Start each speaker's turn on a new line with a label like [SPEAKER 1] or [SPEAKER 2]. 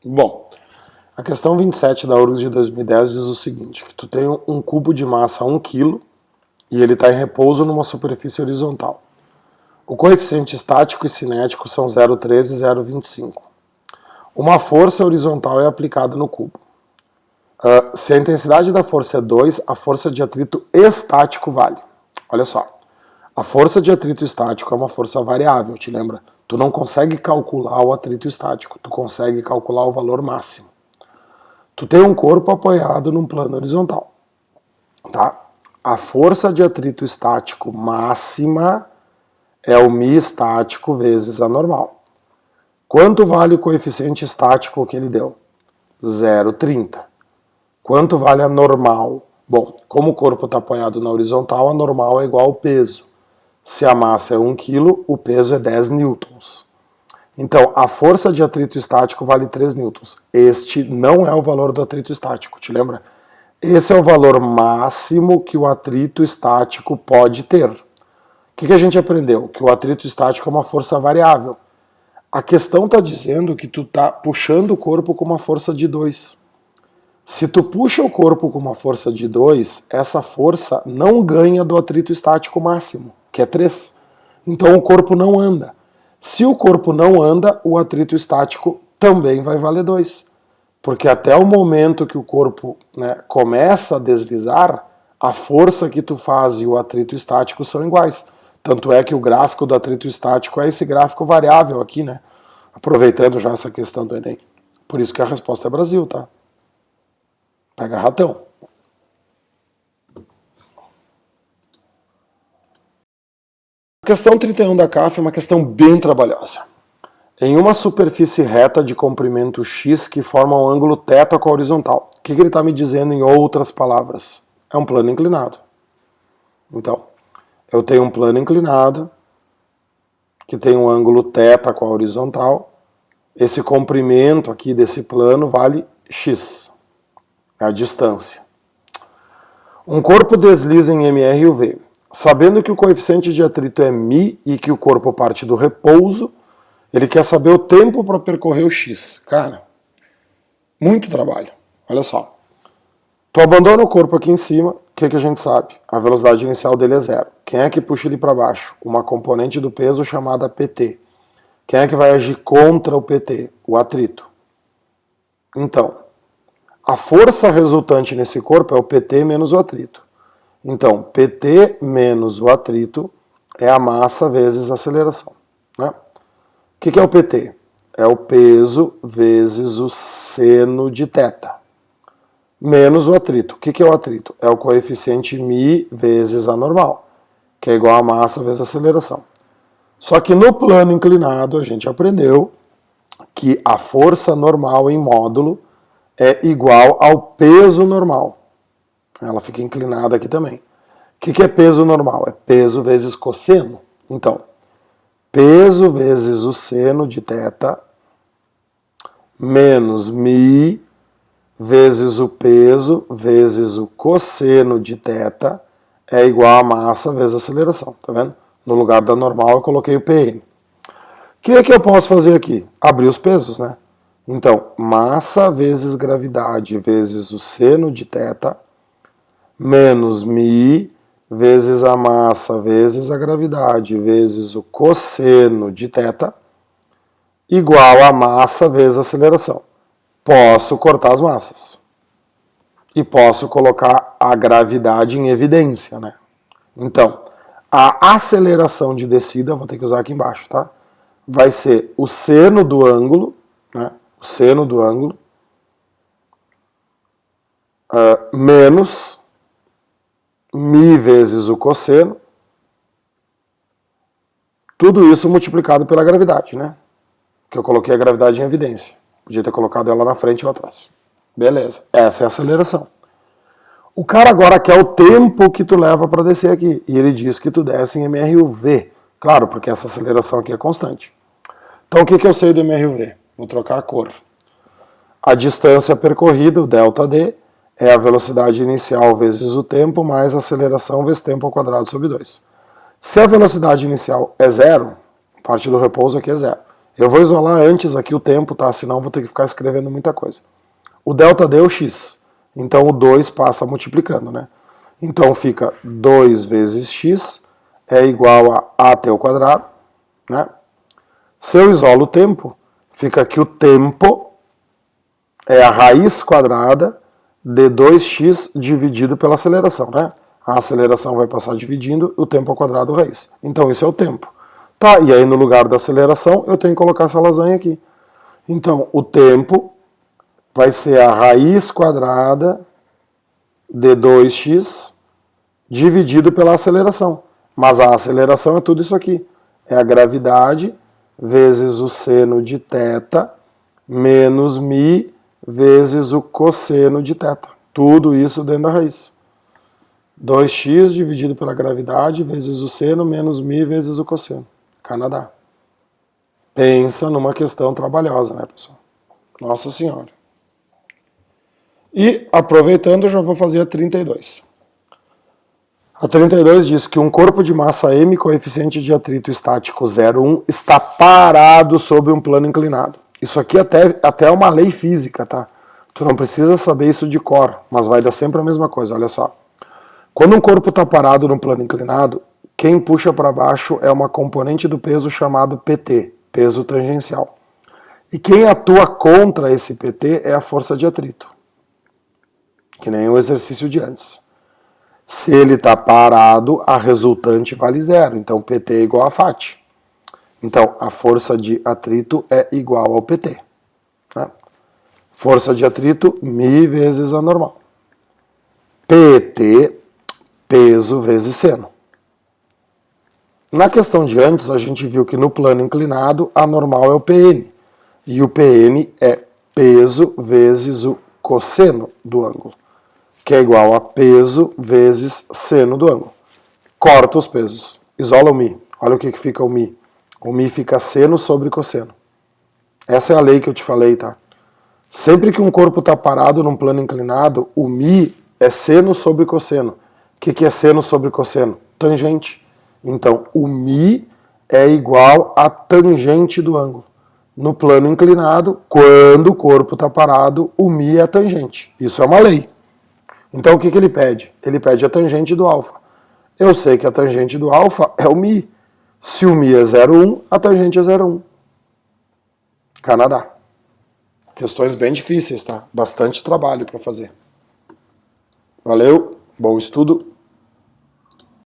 [SPEAKER 1] Bom, a questão 27 da URGS de 2010 diz o seguinte, que tu tem um cubo de massa 1 kg e ele está em repouso numa superfície horizontal. O coeficiente estático e cinético são 0,13 e 0,25. Uma força horizontal é aplicada no cubo. Se a intensidade da força é 2, a força de atrito estático vale. Olha só, a força de atrito estático é uma força variável, te lembra? Tu não consegue calcular o atrito estático, tu consegue calcular o valor máximo. Tu tem um corpo apoiado num plano horizontal, tá? A força de atrito estático máxima é o μ estático vezes a normal. Quanto vale o coeficiente estático que ele deu? 0,30. Quanto vale a normal? Bom, como o corpo está apoiado na horizontal, a normal é igual ao peso. Se a massa é 1 kg, o peso é 10 newtons. Então, a força de atrito estático vale 3 newtons. Este não é o valor do atrito estático, te lembra? Esse é o valor máximo que o atrito estático pode ter. O que a gente aprendeu? Que o atrito estático é uma força variável. A questão está dizendo que tu está puxando o corpo com uma força de 2. Se tu puxa o corpo com uma força de 2, essa força não ganha do atrito estático máximo, que é 3. Então o corpo não anda. Se o corpo não anda, o atrito estático também vai valer 2. Porque até o momento que o corpo, começa a deslizar, a força que tu faz e o atrito estático são iguais. Tanto é que o gráfico do atrito estático é esse gráfico variável aqui, né? Aproveitando já essa questão do Enem. Por isso que a resposta é Brasil, tá? Pega ratão. A questão 31 da CAF é uma questão bem trabalhosa. Em uma superfície reta de comprimento x que forma um ângulo θ com a horizontal. O que ele está me dizendo em outras palavras? É um plano inclinado. Então, eu tenho um plano inclinado que tem um ângulo θ com a horizontal. Esse comprimento aqui desse plano vale x, é a distância. Um corpo desliza em MR e UV. Sabendo que o coeficiente de atrito é μ e que o corpo parte do repouso, ele quer saber o tempo para percorrer o x. Cara, muito trabalho. Olha só. Tu abandona o corpo aqui em cima, o que a gente sabe? A velocidade inicial dele é 0. Quem é que puxa ele para baixo? Uma componente do peso chamada PT. Quem é que vai agir contra o PT? O atrito. Então, a força resultante nesse corpo é o PT menos o atrito. Então, PT menos o atrito é a massa vezes a aceleração. Né? O que é o PT? É o peso vezes o seno de θ. Menos o atrito. O que é o atrito? É o coeficiente μ vezes a normal, que é igual a massa vezes a aceleração. Só que no plano inclinado a gente aprendeu que a força normal em módulo é igual ao peso normal. Ela fica inclinada aqui também. O que é peso normal? É peso vezes cosseno. Então, peso vezes o seno de θ menos μ vezes o peso vezes o cosseno de θ é igual a massa vezes a aceleração. Tá vendo? No lugar da normal eu coloquei o Pn. O que eu posso fazer aqui? Abrir os pesos, né? Então, massa vezes gravidade vezes o seno de θ menos μ vezes a massa vezes a gravidade vezes o cosseno de θ igual a massa vezes a aceleração. Posso cortar as massas. E posso colocar a gravidade em evidência, né? Então, a aceleração de descida, vou ter que usar aqui embaixo, tá? Vai ser o seno do ângulo, né? O seno do ângulo, menos μ vezes o cosseno, tudo isso multiplicado pela gravidade, né? Que eu coloquei a gravidade em evidência. Podia ter colocado ela na frente ou atrás. Beleza, essa é a aceleração. O cara agora quer o tempo que tu leva para descer aqui. E ele diz que tu desce em MRUV. Claro, porque essa aceleração aqui é constante. Então o que eu sei do MRUV? Vou trocar a cor. A distância percorrida, o ΔD, é a velocidade inicial vezes o tempo, mais a aceleração vezes tempo ao quadrado sobre 2. Se a velocidade inicial é 0, parte do repouso aqui é 0. Eu vou isolar antes aqui o tempo, tá? Senão vou ter que ficar escrevendo muita coisa. O delta deu x, então o 2 passa multiplicando, né? Então fica 2 vezes x é igual a t ao quadrado, né? Se eu isolo o tempo, fica que o tempo é a raiz quadrada de 2x dividido pela aceleração, né? A aceleração vai passar dividindo o tempo ao quadrado raiz. Então isso é o tempo. Tá, e aí no lugar da aceleração eu tenho que colocar essa lasanha aqui. Então o tempo vai ser a raiz quadrada de 2x dividido pela aceleração. Mas a aceleração é tudo isso aqui. É a gravidade vezes o seno de θ menos μ vezes o cosseno de θ. Tudo isso dentro da raiz. 2x dividido pela gravidade vezes o seno menos μ vezes o cosseno. Canadá. Pensa numa questão trabalhosa, né, pessoal? Nossa Senhora. E, aproveitando, eu já vou fazer a 32. A 32 diz que um corpo de massa m, coeficiente de atrito estático 0,1, está parado sobre um plano inclinado. Isso aqui até é uma lei física, tá? Tu não precisa saber isso de cor, mas vai dar sempre a mesma coisa, olha só. Quando um corpo está parado no plano inclinado, quem puxa para baixo é uma componente do peso chamado PT, peso tangencial. E quem atua contra esse PT é a força de atrito, que nem o exercício de antes. Se ele está parado, a resultante vale zero, então PT é igual a FAT. Então, a força de atrito é igual ao PT. Né? Força de atrito, μ vezes a normal. PT, peso vezes seno. Na questão de antes, a gente viu que no plano inclinado, a normal é o PN. E o PN é peso vezes o cosseno do ângulo, que é igual a peso vezes seno do ângulo. Corta os pesos. Isola o μ. Olha o que fica o μ. O μ fica seno sobre cosseno. Essa é a lei que eu te falei, tá? Sempre que um corpo está parado num plano inclinado, o μ é seno sobre cosseno. O que é seno sobre cosseno? Tangente. Então, o μ é igual a tangente do ângulo. No plano inclinado, quando o corpo está parado, o μ é a tangente. Isso é uma lei. Então, o que ele pede? Ele pede a tangente do alfa. Eu sei que a tangente do alfa é o μ. Se o μ é 0,1, a tangente é 0,1. Canadá. Questões bem difíceis, tá? Bastante trabalho para fazer. Valeu, bom estudo.